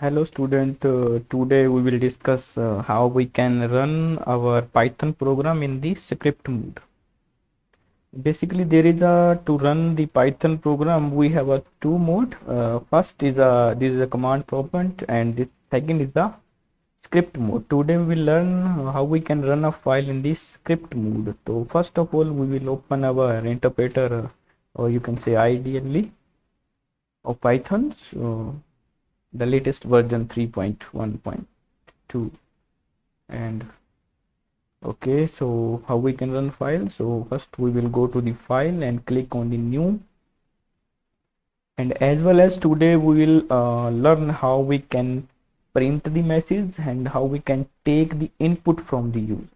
Hello student, today we will discuss how we can run our Python program in the script mode. Basically there is a to run the Python program we have a two mode. First is this is a command prompt and the second is the script mode. Today we will learn how we can run a file in the script mode. So first of all we will open our interpreter or you can say ideally of Python. So the latest version 3.1.2 and okay, so how we can run file. So first we will go to the file and click on the new, and as well as today we will learn how we can print the message and how we can take the input from the user.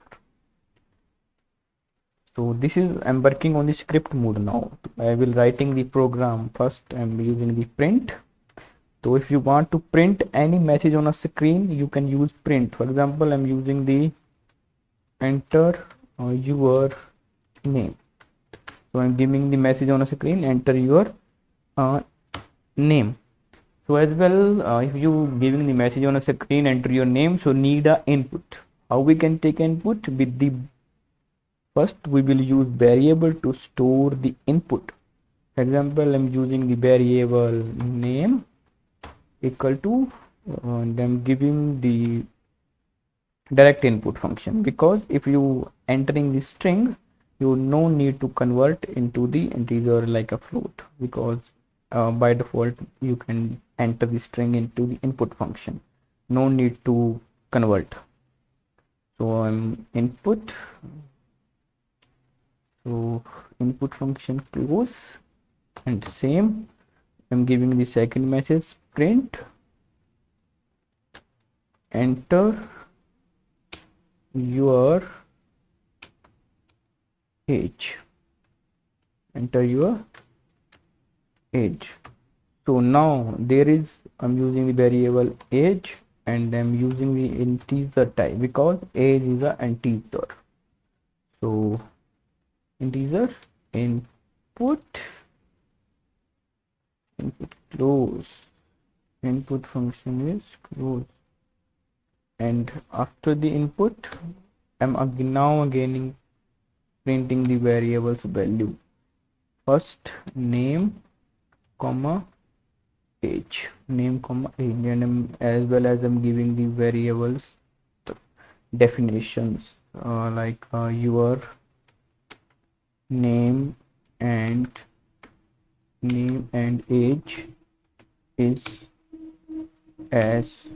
So this is I'm working on the script mode now. I will writing the program. First I'm using the print. So if you want to print any message on a screen, you can use print. For example, I'm using the enter your name. So I'm giving the message on a screen, enter your name. So as well, if you giving the message on a screen, enter your name, so need a input. How we can take input? With the first we will use variable to store the input. For example, I'm using the variable name equal to and I'm giving the direct input function, because if you entering the string you no need to convert into the integer like a float, because by default you can enter the string into the input function, no need to convert. So I'm input, so input function close, and same I'm giving the second message print enter your age, enter your age. So now there is I'm using the variable age and I'm using the integer type because age is an integer. So integer input close, input function is close, and after the input I'm again printing the variables value. First name comma age, name comma age, and as well as I'm giving the variables definitions like your name and age is as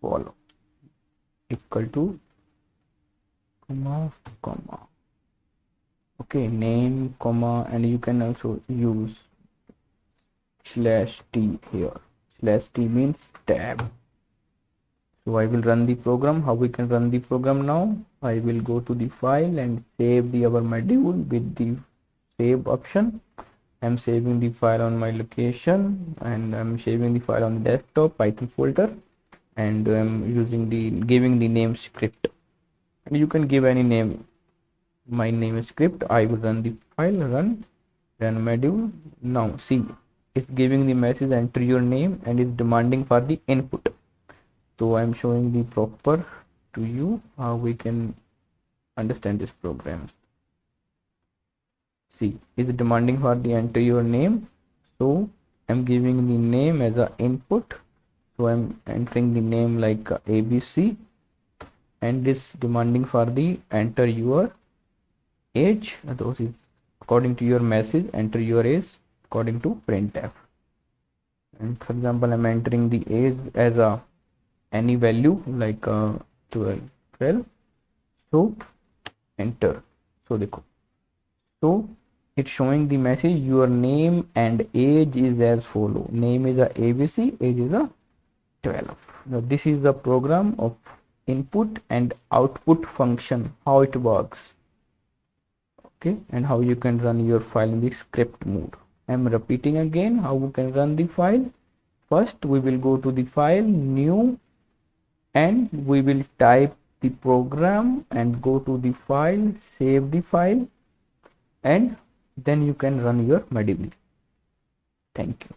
follow, equal to comma okay, name comma, and you can also use /t here. /t means tab. So I will run the program. How we can run the program now? I will go to the file and save the our module with the save option. I'm saving the file on my location and I'm saving the file on the desktop Python folder, and I'm using the giving the name script, and you can give any name. My name is script. I will run the file, run module. Now see, it's giving the message enter your name and it's demanding for the input. So I'm showing the proper to you how we can understand this program. See, it's demanding for the enter your name, so I'm giving the name as a input, so I'm entering the name like ABC, and this demanding for the enter your age, those is according to your message, enter your age according to printf. And for example, I'm entering the age as a any value like 12, so enter. So it's showing the message your name and age is as follow. Name is a ABC, age is a 12. Now this is the program of input and output function, how it works. Okay, and how you can run your file in the script mode. I'm repeating again how we can run the file. First we will go to the file, new, and we will type the program and go to the file, save the file, and then you can run your module. Thank you.